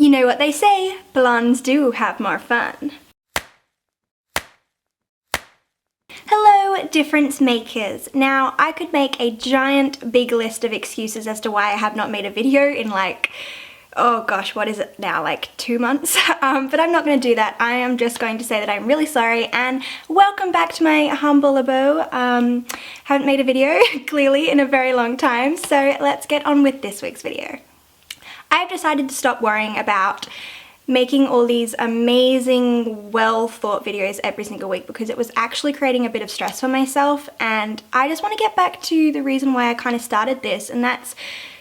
You know what they say, blondes do have more fun. Hello, difference makers. Now, I could make a giant big list of excuses as to why I have not made a video in like, oh gosh, what is it now, like 2 months? But I'm not going to do that. I am just going to say that I'm really sorry and welcome back to my humble abode. Haven't made a video, clearly, in a very long time, so let's get on with this week's video. I've decided to stop worrying about making all these amazing, well thought videos every single week because it was actually creating a bit of stress for myself, and I just want to get back to the reason why I kind of started this, and that's,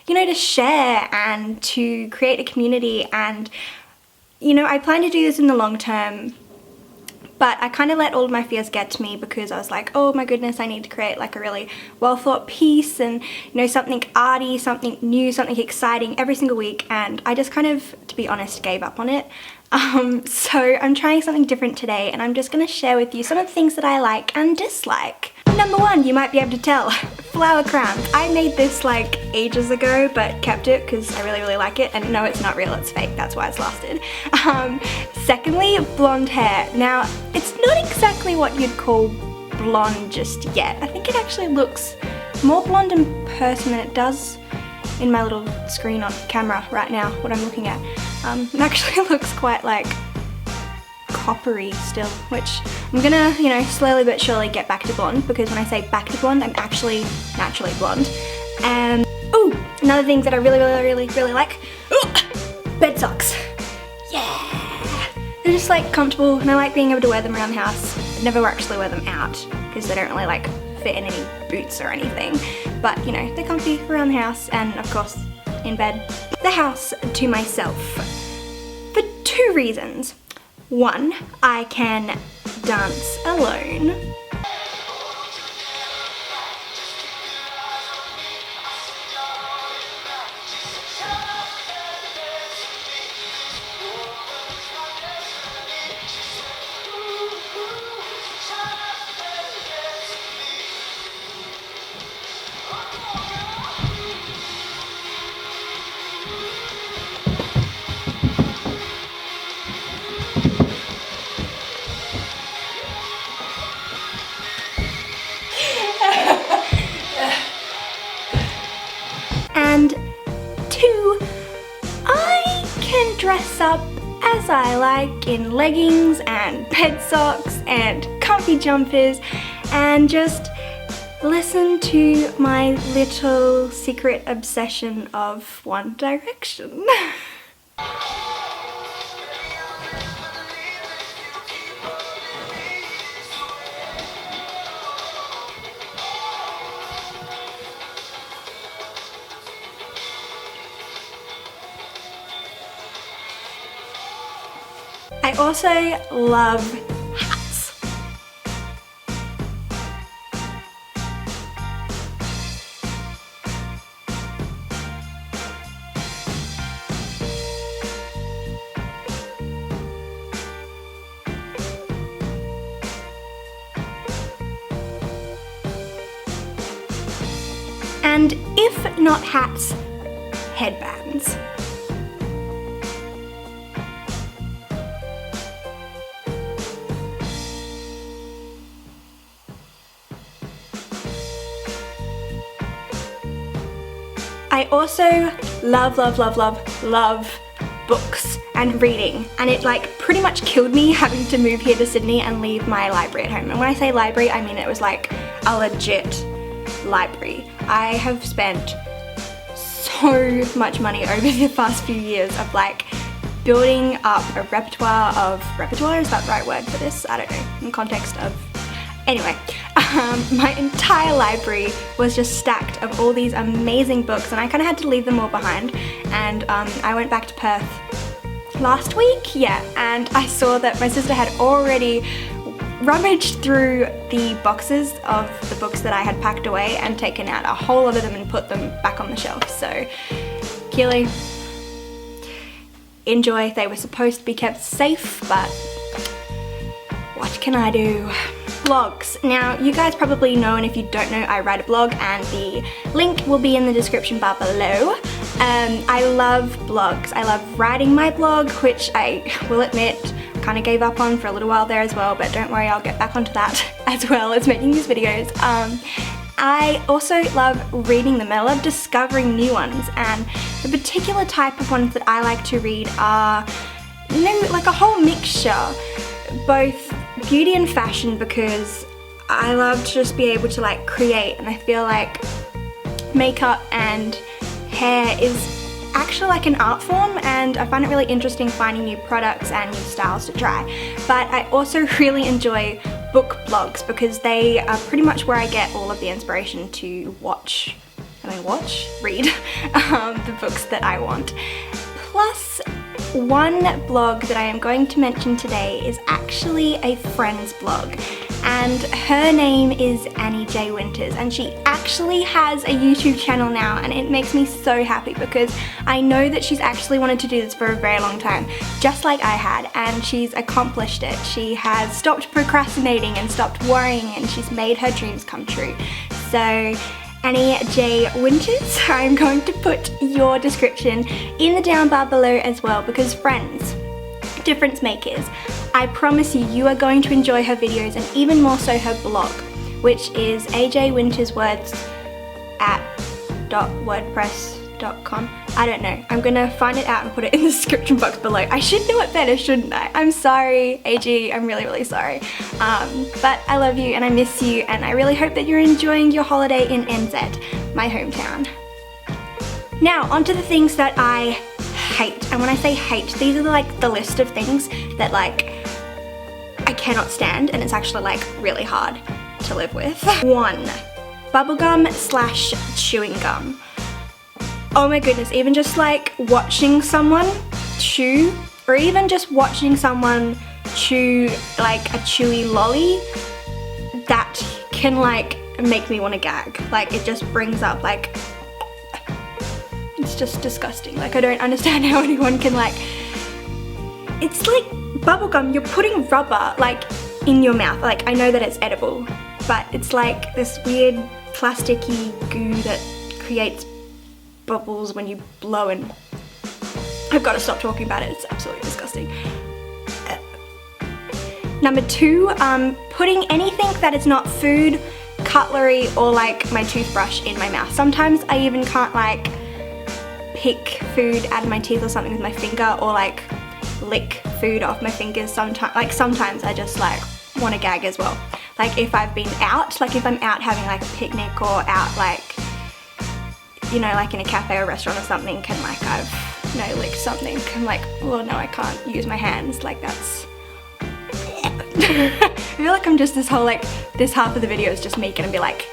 you know, to share and to create a community. And, you know, I plan to do this in the long term, but I kind of let all of my fears get to me because I was like, oh my goodness, I need to create like a really well thought piece and, you know, something arty, something new, something exciting every single week, and I just kind of, to be honest, gave up on it. So I'm trying something different today, and I'm just going to share with you some of the things that I like and dislike. Number one, you might be able to tell, flower crowns. I made this like ages ago but kept it because I really like it, and no, it's not real, it's fake, that's why it's lasted. Secondly, blonde hair. Now, it's not exactly what you'd call blonde just yet. I think it actually looks more blonde in person than it does in my little screen on camera right now, what I'm looking at. It actually looks quite like coppery still, which I'm gonna, you know, slowly but surely get back to blonde, because when I say back to blonde, I'm actually naturally blonde. And oh, another thing that I really like, bed socks. Yeah, they're just like comfortable, and I like being able to wear them around the house. I never actually wear them out because they don't really like fit in any boots or anything, but you know, they're comfy around the house, and of course in bed. The house to myself for 2 reasons. 1, I can dance alone. And 2, I can dress up as I like in leggings and bed socks and comfy jumpers and just listen to my little secret obsession of One Direction. I also love hats. And if not hats, headbands. I also love books and reading, and it like pretty much killed me having to move here to Sydney and leave my library at home. And when I say library, I mean it was like a legit library. I have spent so much money over the past few years of like building up a repertoire, is that the right word for this? I don't know, in context of, anyway. My entire library was just stacked of all these amazing books, and I kind of had to leave them all behind, and I went back to Perth last week, yeah, and I saw that my sister had already rummaged through the boxes of the books that I had packed away and taken out a whole lot of them and put them back on the shelf. So, Keely, enjoy. They were supposed to be kept safe, but what can I do? Blogs. Now, you guys probably know, and if you don't know, I write a blog, and the link will be in the description bar below. I love blogs. I love writing my blog, which I will admit kind of gave up on for a little while there as well, but don't worry, I'll get back onto that as well as making these videos. I also love reading them. I love discovering new ones, and the particular type of ones that I like to read are, you know, like a whole mixture, both beauty and fashion, because I love to just be able to like create, and I feel like makeup and hair is actually like an art form, and I find it really interesting finding new products and new styles to try. But I also really enjoy book blogs because they are pretty much where I get all of the inspiration to read the books that I want. Plus, one blog that I am going to mention today is actually a friend's blog, and her name is Annie J. Winters, and she actually has a YouTube channel now, and it makes me so happy because I know that she's actually wanted to do this for a very long time, just like I had, and she's accomplished it. She has stopped procrastinating and stopped worrying, and she's made her dreams come true. So Annie J. Winters, I'm going to put your description in the down bar below as well, because friends, difference makers, I promise you, you are going to enjoy her videos, and even more so her blog, which is ajwinterswords@wordpress.com. I don't know, I'm gonna find it out and put it in the description box below. I should know it better, shouldn't I? I'm sorry, AG, I'm really sorry. But I love you and I miss you, and I really hope that you're enjoying your holiday in NZ, my hometown. Now, onto the things that I hate, and when I say hate, these are like the list of things that like I cannot stand, and it's actually like really hard to live with. 1. Bubblegum / chewing gum. Oh my goodness, even just like watching someone chew, or even just watching someone chew like a chewy lolly, that can like make me want to gag. Like it just brings up like, it's just disgusting. Like I don't understand how anyone can like, it's like bubblegum, you're putting rubber like in your mouth. Like I know that it's edible, but it's like this weird plasticky goo that creates bubbles when you blow, and I've got to stop talking about it, it's absolutely disgusting. Number 2, putting anything that is not food, cutlery, or like my toothbrush in my mouth. Sometimes I even can't like pick food out of my teeth or something with my finger, or like lick food off my fingers. Sometimes I just like want to gag as well. Like if I've been out, like if I'm out having like a picnic, or out like, you know, like in a cafe or restaurant or something, and like I've, you know, licked something, I'm like, well no, I can't use my hands, like that's I feel like I'm just this whole like, this half of the video is just me gonna be like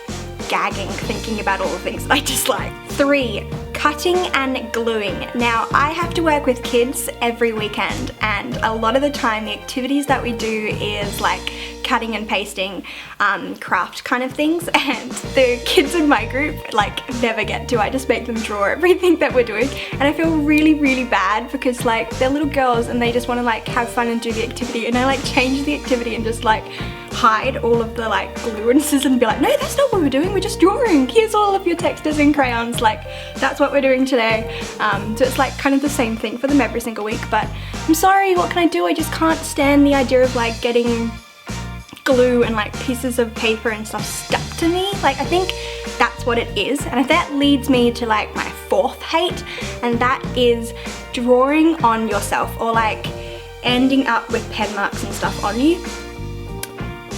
gagging, thinking about all the things that I dislike. 3. Cutting and gluing. Now I have to work with kids every weekend, and a lot of the time the activities that we do is like cutting and pasting, craft kind of things, and the kids in my group like never get to. I just make them draw everything that we're doing, and I feel really bad because like they're little girls and they just want to like have fun and do the activity, and I like change the activity and just like hide all of the like glue and scissors and be like, no, that's not what we're doing, we're just drawing, here's all of your textures and crayons, like that's what we're doing today. So it's like kind of the same thing for them every single week, but I'm sorry, what can I do? I just can't stand the idea of like getting glue and like pieces of paper and stuff stuck to me. Like I think that's what it is, and that leads me to like my 4th hate, and that is drawing on yourself, or like ending up with pen marks and stuff on you.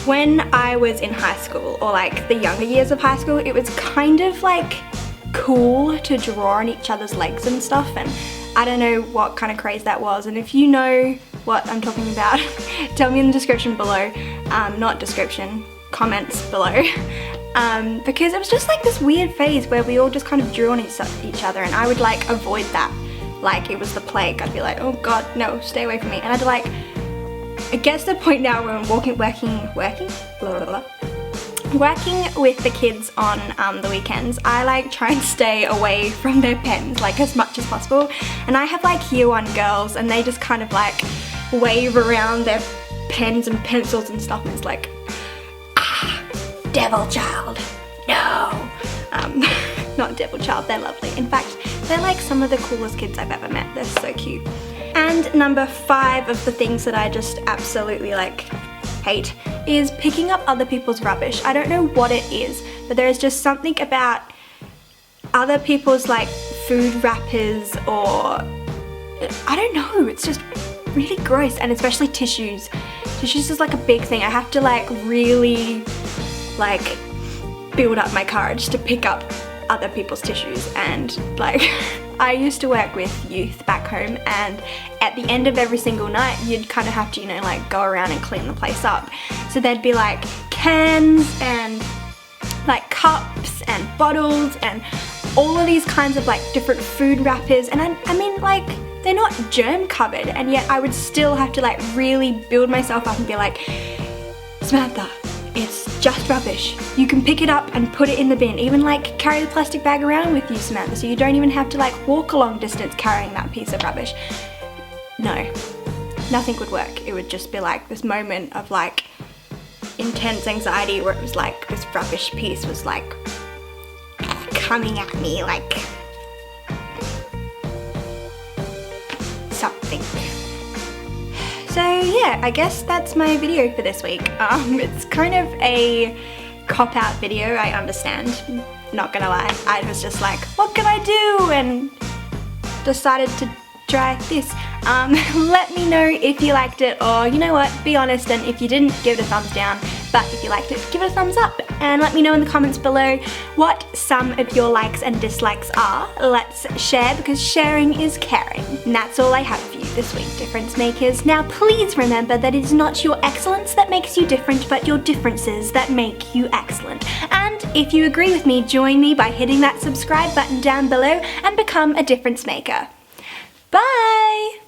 When I was in high school, or like the younger years of high school, it was kind of like cool to draw on each other's legs and stuff, and I don't know what kind of craze that was, and if you know what I'm talking about, tell me in the description below, not description, comments below, because it was just like this weird phase where we all just kind of drew on each other, and I would like avoid that like it was the plague. I'd be like, oh god, no, stay away from me, and I'd like, it gets to the point now where I'm working with the kids on the weekends, I like try and stay away from their pens like as much as possible, and I have like year 1 girls, and they just kind of like wave around their pens and pencils and stuff, and it's like, ah, devil child, no. Not devil child, they're lovely. In fact, They're like some of the coolest kids I've ever met. They're so cute. And number 5 of the things that I just absolutely like hate is picking up other people's rubbish. I don't know what it is, but there is just something about other people's like food wrappers, or I don't know, it's just really gross. And especially tissues. Tissues is like a big thing. I have to like really like build up my courage to pick up other people's tissues. And like I used to work with youth back home, and at the end of every single night you'd kind of have to, you know, like go around and clean the place up. So there'd be like cans and like cups and bottles and all of these kinds of like different food wrappers, and I mean like they're not germ covered, and yet I would still have to like really build myself up and be like, Samantha, it's just rubbish. You can pick it up and put it in the bin. Even like carry the plastic bag around with you, Samantha, so you don't even have to like walk a long distance carrying that piece of rubbish. No, nothing would work. It would just be like this moment of like intense anxiety where it was like this rubbish piece was like coming at me like something. So yeah, I guess that's my video for this week. It's kind of a cop-out video, I understand, not gonna lie. I was just like, what can I do? And decided to try this. Let me know if you liked it, or you know what, be honest, and if you didn't, give it a thumbs down. But if you liked it, give it a thumbs up, and let me know in the comments below what some of your likes and dislikes are. Let's share, because sharing is caring. And that's all I have for you this week, difference makers. Now please remember that it is not your excellence that makes you different, but your differences that make you excellent. And if you agree with me, join me by hitting that subscribe button down below and become a difference maker. Bye!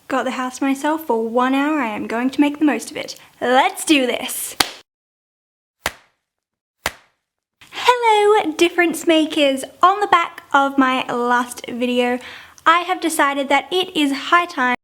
Got the house to myself for 1 hour. I am going to make the most of it. Let's do this! Hello, difference makers! On the back of my last video, I have decided that it is high time